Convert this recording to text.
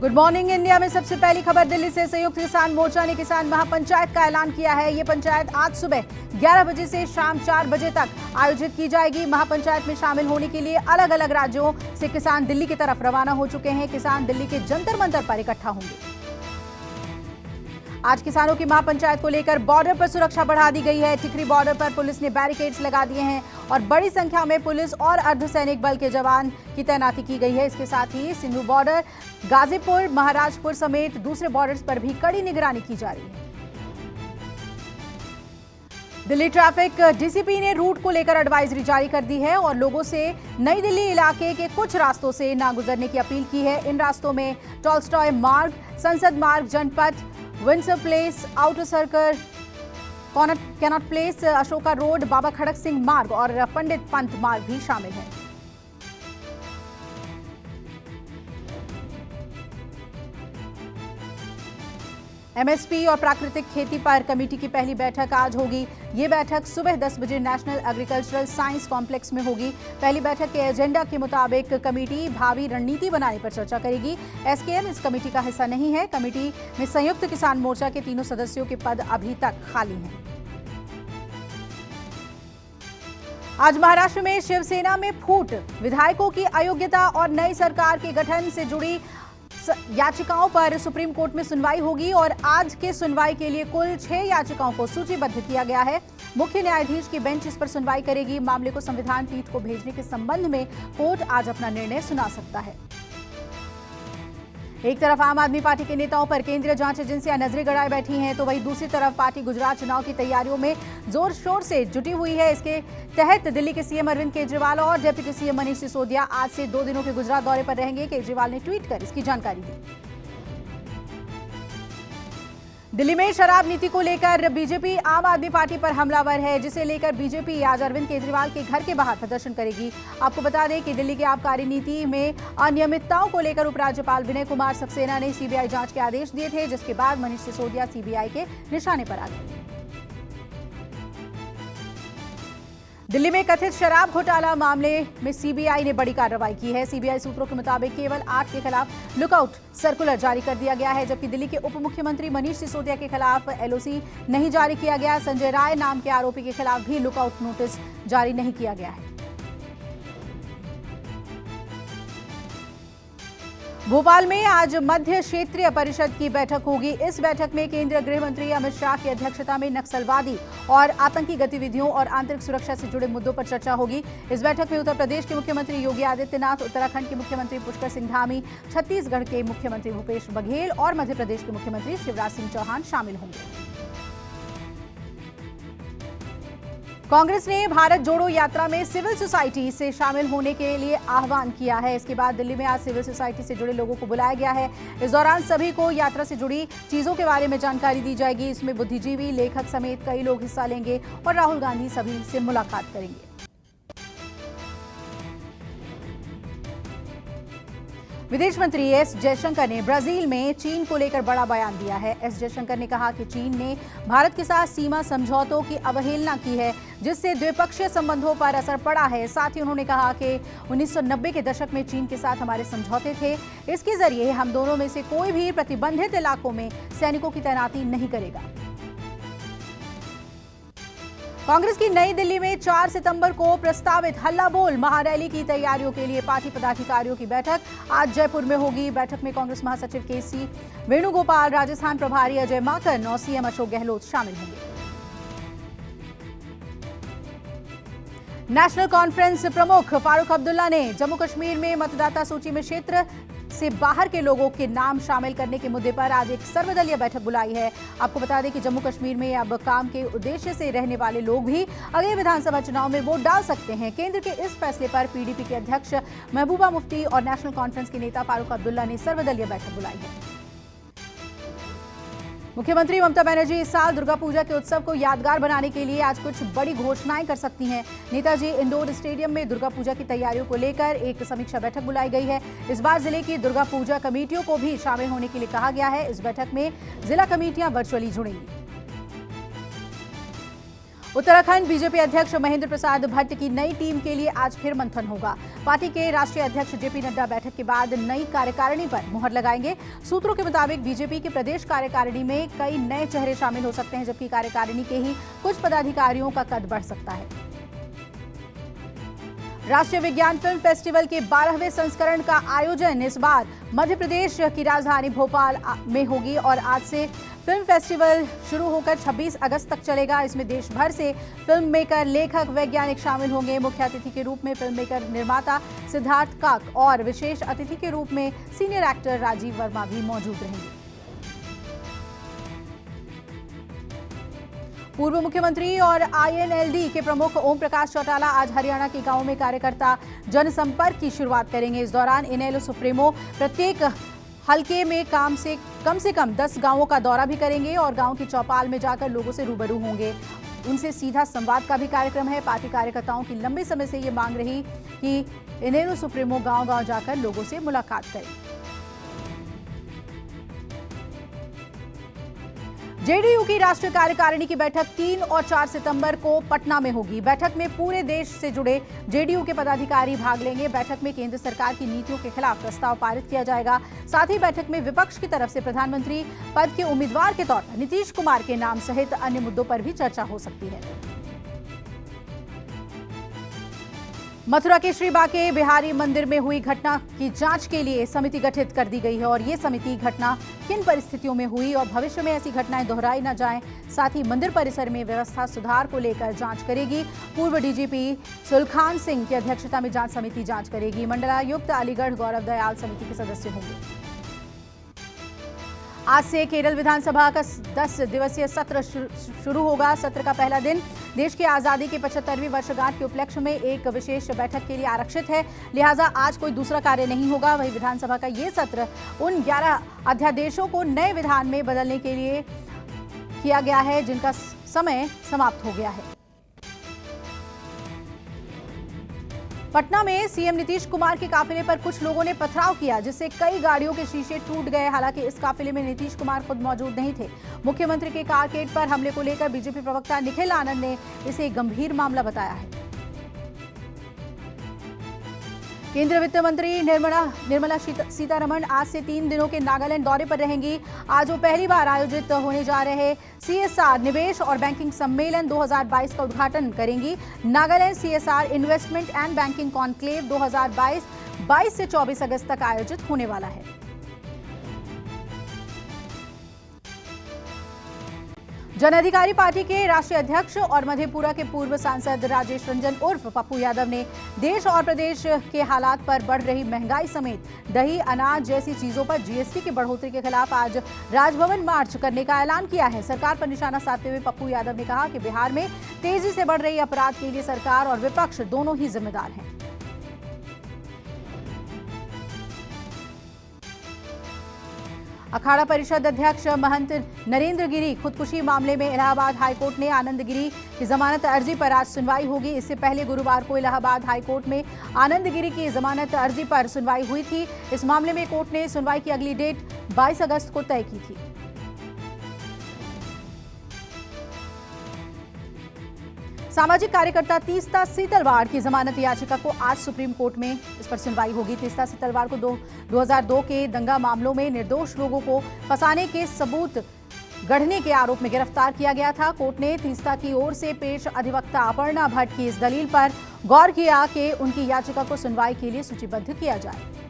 Good morning India में सबसे पहली खबर दिल्ली से। संयुक्त किसान मोर्चा ने किसान महापंचायत का ऐलान किया है। ये पंचायत आज सुबह 11 बजे से शाम 4 बजे तक आयोजित की जाएगी। महापंचायत में शामिल होने के लिए अलग अलग राज्यों से किसान दिल्ली की तरफ रवाना हो चुके हैं। किसान दिल्ली के जंतर मंतर पर इकट्ठा होंगे। आज किसानों की महापंचायत को लेकर बॉर्डर पर सुरक्षा बढ़ा दी गई है। टिकरी बॉर्डर पर पुलिस ने बैरिकेड्स लगा दिए हैं और बड़ी संख्या में पुलिस और अर्धसैनिक बल के जवान की तैनाती की गई है। इसके साथ ही सिंधु बॉर्डर, गाजीपुर, महाराजपुर समेत दूसरे बॉर्डर्स पर भी कड़ी निगरानी की जा रही है। दिल्ली ट्रैफिक डीसीपी ने रूट को लेकर एडवाइजरी जारी कर दी है और लोगों से नई दिल्ली इलाके के कुछ रास्तों से ना गुजरने की अपील की है। इन रास्तों में Tolstoy Marg, Sansad Marg, Janpath, Windsor Place, Outer Circle, Connaught Place, Ashoka Road, Baba Kharak Singh Marg और पंडित पंत मार्ग भी शामिल हैं। एमएसपी और प्राकृतिक खेती पर कमेटी की पहली बैठक आज होगी। ये बैठक सुबह 10 बजे नेशनल एग्रीकल्चरल साइंस कॉम्प्लेक्स में होगी। पहली बैठक के एजेंडा के मुताबिक कमेटी भावी रणनीति बनाने पर चर्चा करेगी। एसकेएम इस कमेटी का हिस्सा नहीं है। कमेटी में संयुक्त किसान मोर्चा के तीनों सदस्यों के पद अभी तक खाली हैं। आज महाराष्ट्र में शिवसेना में फूट, विधायकों की अयोग्यता और नई सरकार के गठन से जुड़ी याचिकाओं पर सुप्रीम कोर्ट में सुनवाई होगी और आज के सुनवाई के लिए कुल 6 याचिकाओं को सूचीबद्ध किया गया है। मुख्य न्यायाधीश की बेंच इस पर सुनवाई करेगी। मामले को संविधान पीठ को भेजने के संबंध में कोर्ट आज अपना निर्णय सुना सकता है। एक तरफ आम आदमी पार्टी के नेताओं पर केंद्रीय जांच एजेंसियां नजरें गड़ाए बैठी हैं, तो वहीं दूसरी तरफ पार्टी गुजरात चुनाव की तैयारियों में जोर शोर से जुटी हुई है। इसके तहत दिल्ली के सीएम अरविंद केजरीवाल और डिप्टी सीएम मनीष सिसोदिया आज से 2 दिनों के गुजरात दौरे पर रहेंगे। केजरीवाल ने ट्वीट कर इसकी जानकारी दी। दिल्ली में शराब नीति को लेकर बीजेपी आम आदमी पार्टी पर हमलावर है, जिसे लेकर बीजेपी आज अरविंद केजरीवाल के घर के बाहर प्रदर्शन करेगी। आपको बता दें कि दिल्ली की आबकारी नीति में अनियमितताओं को लेकर उपराज्यपाल विनय कुमार सक्सेना ने सीबीआई जांच के आदेश दिए थे, जिसके बाद मनीष सिसोदिया सीबीआई के निशाने पर आ गए। दिल्ली में कथित शराब घोटाला मामले में सीबीआई ने बड़ी कार्रवाई की है। सीबीआई सूत्रों के मुताबिक केवल 8 के खिलाफ लुकआउट सर्कुलर जारी कर दिया गया है, जबकि दिल्ली के उप मुख्यमंत्री मनीष सिसोदिया के खिलाफ एलओसी नहीं जारी किया गया। संजय राय नाम के आरोपी के खिलाफ भी लुकआउट नोटिस जारी नहीं किया गया है। भोपाल में आज मध्य क्षेत्रीय परिषद की बैठक होगी। इस बैठक में केंद्रीय गृह मंत्री अमित शाह की अध्यक्षता में नक्सलवादी और आतंकी गतिविधियों और आंतरिक सुरक्षा से जुड़े मुद्दों पर चर्चा होगी। इस बैठक में उत्तर प्रदेश के मुख्यमंत्री योगी आदित्यनाथ, उत्तराखंड के मुख्यमंत्री पुष्कर सिंह धामी, छत्तीसगढ़ के मुख्यमंत्री भूपेश बघेल और मध्य प्रदेश के मुख्यमंत्री शिवराज सिंह चौहान शामिल होंगे। कांग्रेस ने भारत जोड़ो यात्रा में सिविल सोसाइटी से शामिल होने के लिए आह्वान किया है। इसके बाद दिल्ली में आज सिविल सोसाइटी से जुड़े लोगों को बुलाया गया है। इस दौरान सभी को यात्रा से जुड़ी चीजों के बारे में जानकारी दी जाएगी। इसमें बुद्धिजीवी, लेखक समेत कई लोग हिस्सा लेंगे और राहुल गांधी सभी से मुलाकात करेंगे। विदेश मंत्री एस जयशंकर ने ब्राजील में चीन को लेकर बड़ा बयान दिया है। एस जयशंकर ने कहा कि चीन ने भारत के साथ सीमा समझौतों की अवहेलना की है, जिससे द्विपक्षीय संबंधों पर असर पड़ा है। साथ ही उन्होंने कहा कि 1990 के दशक में चीन के साथ हमारे समझौते थे। इसके जरिए हम दोनों में से कोई भी प्रतिबंधित इलाकों में सैनिकों की तैनाती नहीं करेगा। कांग्रेस की नई दिल्ली में 4 सितंबर को प्रस्तावित हल्ला बोल महारैली की तैयारियों के लिए पार्टी पदाधिकारियों की बैठक आज जयपुर में होगी। बैठक में कांग्रेस महासचिव केसी वेणुगोपाल, राजस्थान प्रभारी अजय माकन और सीएम अशोक गहलोत शामिल होंगे। नेशनल कॉन्फ्रेंस प्रमुख फारूक अब्दुल्ला ने जम्मू कश्मीर में मतदाता सूची में क्षेत्र से बाहर के लोगों के नाम शामिल करने के मुद्दे पर आज एक सर्वदलीय बैठक बुलाई है। आपको बता दें कि जम्मू कश्मीर में अब काम के उद्देश्य से रहने वाले लोग भी अगले विधानसभा चुनाव में वोट डाल सकते हैं। केंद्र के इस फैसले पर पीडीपी के अध्यक्ष महबूबा मुफ्ती और नेशनल कॉन्फ्रेंस के नेता फारूक अब्दुल्ला ने सर्वदलीय बैठक बुलाई है। मुख्यमंत्री ममता बनर्जी इस साल दुर्गा पूजा के उत्सव को यादगार बनाने के लिए आज कुछ बड़ी घोषणाएं कर सकती हैं। नेताजी इंडोर स्टेडियम में दुर्गा पूजा की तैयारियों को लेकर एक समीक्षा बैठक बुलाई गई है। इस बार जिले की दुर्गा पूजा कमेटियों को भी शामिल होने के लिए कहा गया है। इस बैठक में जिला कमेटियां वर्चुअली जुड़ेंगी। उत्तराखंड बीजेपी अध्यक्ष महेंद्र प्रसाद भट्ट की नई टीम के लिए आज फिर मंथन होगा। पार्टी के राष्ट्रीय अध्यक्ष जेपी नड्डा बैठक के बाद नई कार्यकारिणी पर मुहर लगाएंगे। सूत्रों के मुताबिक बीजेपी की प्रदेश कार्यकारिणी में कई नए चेहरे शामिल हो सकते हैं, जबकि कार्यकारिणी के ही कुछ पदाधिकारियों का कद बढ़ सकता है। राष्ट्रीय विज्ञान फिल्म फेस्टिवल के 12वें संस्करण का आयोजन इस बार मध्य प्रदेश की राजधानी भोपाल में होगी और आज से फिल्म फेस्टिवल शुरू होकर 26 अगस्त तक चलेगा। इसमें देश भर से फिल्म मेकर, लेखक, वैज्ञानिक शामिल होंगे। मुख्य अतिथि के रूप में फिल्म मेकर निर्माता सिद्धार्थ काक और विशेष अतिथि के रूप में सीनियर एक्टर राजीव वर्मा भी मौजूद रहेंगे। पूर्व मुख्यमंत्री और आईएनएलडी के प्रमुख ओम प्रकाश चौटाला आज हरियाणा के गांवों में कार्यकर्ता जनसंपर्क की शुरुआत करेंगे। इस दौरान इनेलो सुप्रीमो प्रत्येक हलके में कम से कम 10 गांवों का दौरा भी करेंगे और गांव की चौपाल में जाकर लोगों से रूबरू होंगे। उनसे सीधा संवाद का भी कार्यक्रम है। पार्टी कार्यकर्ताओं की लंबे समय से ये मांग रही कि इनेलो सुप्रीमो गांव-गांव जाकर लोगों से मुलाकात करें। जेडीयू की राष्ट्रीय कार्यकारिणी की बैठक 3 और 4 सितंबर को पटना में होगी। बैठक में पूरे देश से जुड़े जेडीयू के पदाधिकारी भाग लेंगे। बैठक में केंद्र सरकार की नीतियों के खिलाफ प्रस्ताव पारित किया जाएगा। साथ ही बैठक में विपक्ष की तरफ से प्रधानमंत्री पद के उम्मीदवार के तौर पर नीतीश कुमार के नाम सहित अन्य मुद्दों पर भी चर्चा हो सकती है। मथुरा के श्री बांके बिहारी मंदिर में हुई घटना की जांच के लिए समिति गठित कर दी गई है और ये समिति घटना किन परिस्थितियों में हुई और भविष्य में ऐसी घटनाएं दोहराई न जाएं, साथ ही मंदिर परिसर में व्यवस्था सुधार को लेकर जांच करेगी। पूर्व डीजीपी सुलखान सिंह की अध्यक्षता में जांच समिति जांच करेगी। मंडलायुक्त अलीगढ़ गौरव दयाल समिति के सदस्य होंगे। आज से केरल विधानसभा का 10 दिवसीय सत्र शुरू होगा। सत्र का पहला दिन देश की आजादी की 75वीं वर्षगांठ के उपलक्ष्य में एक विशेष बैठक के लिए आरक्षित है, लिहाजा आज कोई दूसरा कार्य नहीं होगा। वहीं विधानसभा का ये सत्र उन 11 अध्यादेशों को नए विधान में बदलने के लिए किया गया है जिनका समय समाप्त हो गया है। पटना में सीएम नीतीश कुमार के काफिले पर कुछ लोगों ने पथराव किया, जिससे कई गाड़ियों के शीशे टूट गए। हालांकि इस काफिले में नीतीश कुमार खुद मौजूद नहीं थे। मुख्यमंत्री के कारकेड पर हमले को लेकर बीजेपी प्रवक्ता निखिल आनंद ने इसे एक गंभीर मामला बताया है। केंद्रीय वित्त मंत्री निर्मला सीतारमण आज से 3 दिनों के नागालैंड दौरे पर रहेंगी। आज वो पहली बार आयोजित होने जा रहे सीएसआर निवेश और बैंकिंग सम्मेलन 2022 का उद्घाटन करेंगी। Nagaland CSR investment and banking conclave 2022 22 से 24 अगस्त तक आयोजित होने वाला है। जन अधिकारी पार्टी के राष्ट्रीय अध्यक्ष और मधेपुरा के पूर्व सांसद राजेश रंजन उर्फ पप्पू यादव ने देश और प्रदेश के हालात पर बढ़ रही महंगाई समेत दही, अनाज जैसी चीजों पर जीएसटी की बढ़ोतरी के खिलाफ आज राजभवन मार्च करने का ऐलान किया है। सरकार पर निशाना साधते हुए पप्पू यादव ने कहा कि बिहार में तेजी से बढ़ रही अपराध के लिए सरकार और विपक्ष दोनों ही जिम्मेदार हैं। अखाड़ा परिषद अध्यक्ष महंत नरेंद्र गिरी खुदकुशी मामले में इलाहाबाद हाईकोर्ट ने आनंद गिरी की जमानत अर्जी पर आज सुनवाई होगी। इससे पहले गुरुवार को इलाहाबाद हाईकोर्ट में आनंद गिरी की जमानत अर्जी पर सुनवाई हुई थी। इस मामले में कोर्ट ने सुनवाई की अगली डेट 22 अगस्त को तय की थी। सामाजिक कार्यकर्ता तीस्ता सीतलवाड़ की जमानत याचिका को आज सुप्रीम कोर्ट में इस पर सुनवाई होगी। तीस्ता सीतलवाड़ को 2002 के दंगा मामलों में निर्दोष लोगों को फंसाने के सबूत गढ़ने के आरोप में गिरफ्तार किया गया था। कोर्ट ने तीस्ता की ओर से पेश अधिवक्ता अपर्णा भट्ट की इस दलील पर गौर किया कि उनकी याचिका को सुनवाई के लिए सूचीबद्ध किया जाए।